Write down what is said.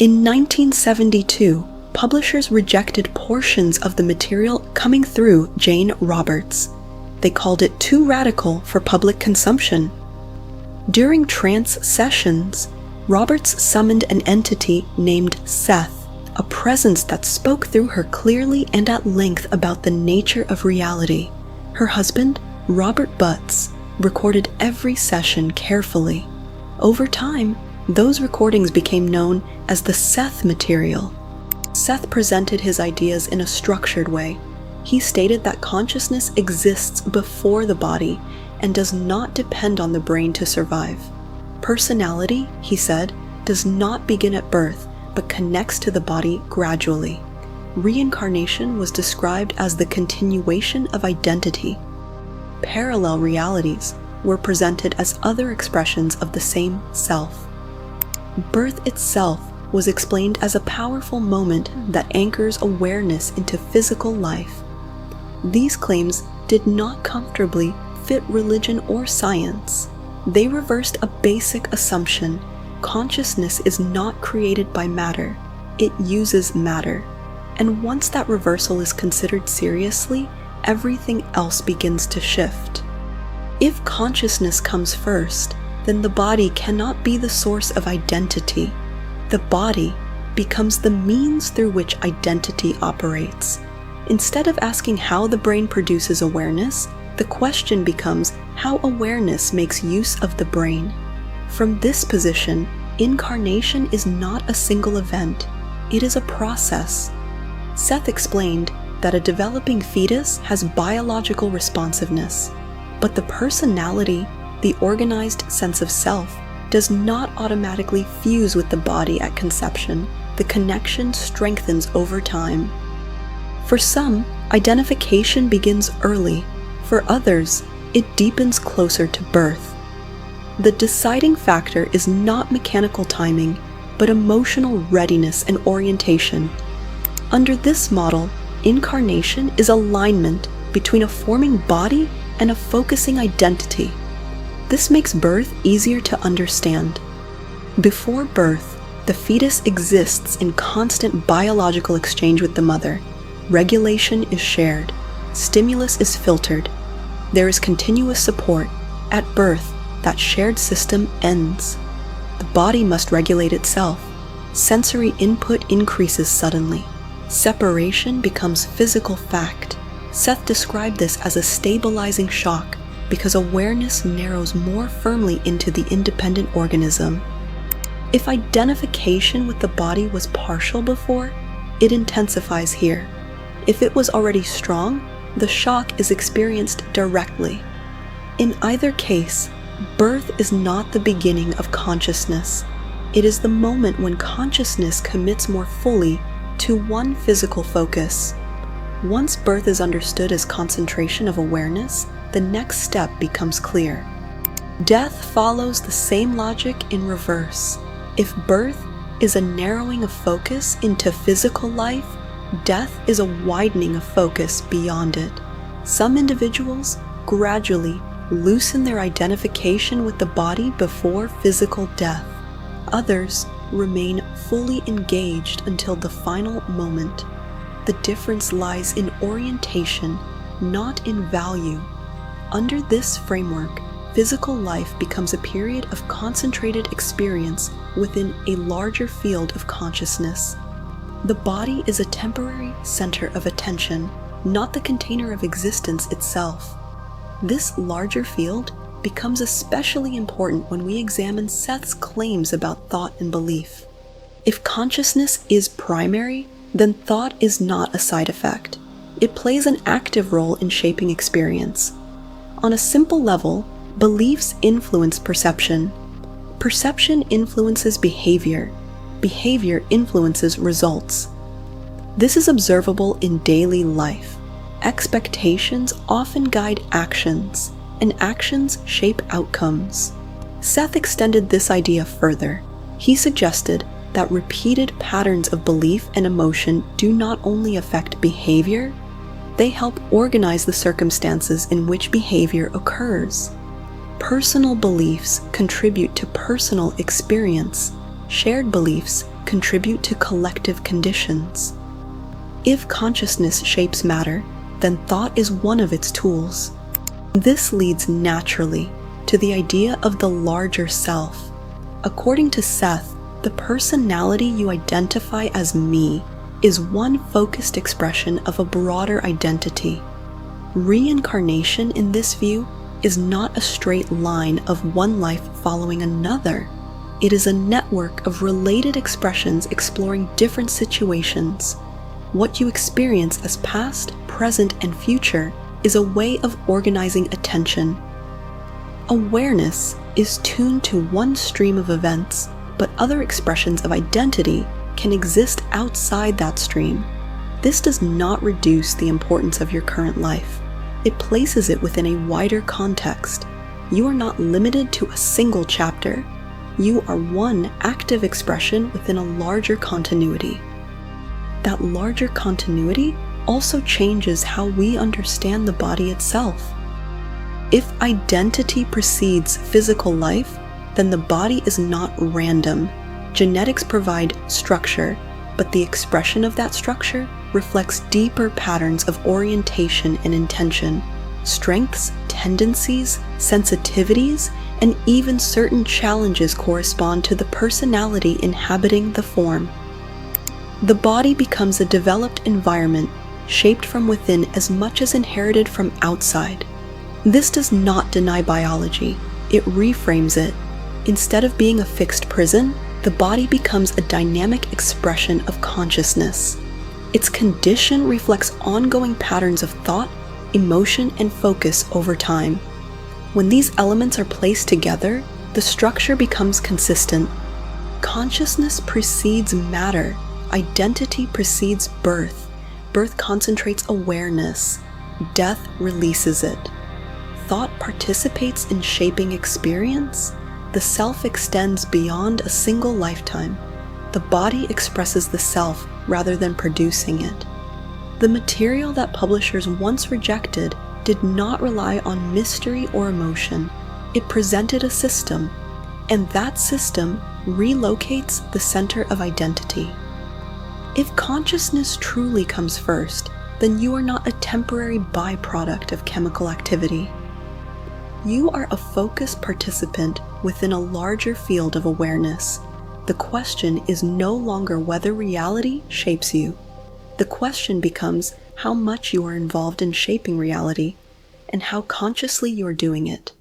In 1972, publishers rejected portions of the material coming through Jane Roberts. They called it too radical for public consumption. During trance sessions, Roberts summoned an entity named Seth, a presence that spoke through her clearly and at length about the nature of reality. Her husband, Robert Butts, recorded every session carefully. Over time, those recordings became known as the Seth material. Seth presented his ideas in a structured way. He stated that consciousness exists before the body and does not depend on the brain to survive. Personality, he said, does not begin at birth, but connects to the body gradually. Reincarnation was described as the continuation of identity. Parallel realities were presented as other expressions of the same self. Birth itself was explained as a powerful moment that anchors awareness into physical life. These claims did not comfortably fit religion or science. They reversed a basic assumption: consciousness is not created by matter, it uses matter. And once that reversal is considered seriously, everything else begins to shift. If consciousness comes first, then the body cannot be the source of identity. The body becomes the means through which identity operates. Instead of asking how the brain produces awareness, the question becomes how awareness makes use of the brain. From this position, incarnation is not a single event, it is a process. Seth explained that a developing fetus has biological responsiveness, but the personality, the organized sense of self, does not automatically fuse with the body at conception. The connection strengthens over time. For some, identification begins early. For others, it deepens closer to birth. The deciding factor is not mechanical timing, but emotional readiness and orientation. Under this model, incarnation is alignment between a forming body and a focusing identity. This makes birth easier to understand. Before birth, the fetus exists in constant biological exchange with the mother. Regulation is shared. Stimulus is filtered. There is continuous support. At birth, that shared system ends. The body must regulate itself. Sensory input increases suddenly. Separation becomes physical fact. Seth described this as a stabilizing shock because awareness narrows more firmly into the independent organism. If identification with the body was partial before, it intensifies here. If it was already strong, the shock is experienced directly. In either case, birth is not the beginning of consciousness. It is the moment when consciousness commits more fully to one physical focus. Once birth is understood as concentration of awareness, the next step becomes clear. Death follows the same logic in reverse. If birth is a narrowing of focus into physical life, death is a widening of focus beyond it. Some individuals gradually loosen their identification with the body before physical death. Others remain fully engaged until the final moment. The difference lies in orientation, not in value. Under this framework, physical life becomes a period of concentrated experience within a larger field of consciousness. The body is a temporary center of attention, not the container of existence itself. This larger field becomes especially important when we examine Seth's claims about thought and belief. If consciousness is primary, then thought is not a side effect. It plays an active role in shaping experience. On a simple level, beliefs influence perception. Perception influences behavior. Behavior influences results. This is observable in daily life. Expectations often guide actions, and actions shape outcomes. Seth extended this idea further. He suggested that repeated patterns of belief and emotion do not only affect behavior, they help organize the circumstances in which behavior occurs. Personal beliefs contribute to personal experience. Shared beliefs contribute to collective conditions. If consciousness shapes matter, then thought is one of its tools. This leads naturally to the idea of the larger self. According to Seth, the personality you identify as me is one focused expression of a broader identity. Reincarnation in this view is not a straight line of one life following another. It is a network of related expressions exploring different situations. What you experience as past, present, and future is a way of organizing attention. Awareness is tuned to one stream of events, but other expressions of identity can exist outside that stream. This does not reduce the importance of your current life. It places it within a wider context. You are not limited to a single chapter. You are one active expression within a larger continuity. That larger continuity also changes how we understand the body itself. If identity precedes physical life, then the body is not random. Genetics provide structure, but the expression of that structure reflects deeper patterns of orientation and intention, strengths, tendencies, sensitivities, and even certain challenges correspond to the personality inhabiting the form. The body becomes a developed environment, shaped from within as much as inherited from outside. This does not deny biology, it reframes it. Instead of being a fixed prison, the body becomes a dynamic expression of consciousness. Its condition reflects ongoing patterns of thought, emotion, and focus over time. When these elements are placed together, the structure becomes consistent. Consciousness precedes matter. Identity precedes birth. Birth concentrates awareness. Death releases it. Thought participates in shaping experience. The self extends beyond a single lifetime. The body expresses the self rather than producing it. The material that publishers once rejected did not rely on mystery or emotion. It presented a system, and that system relocates the center of identity. If consciousness truly comes first, then you are not a temporary byproduct of chemical activity. You are a focused participant within a larger field of awareness. The question is no longer whether reality shapes you. The question becomes how much you are involved in shaping reality and how consciously you are doing it.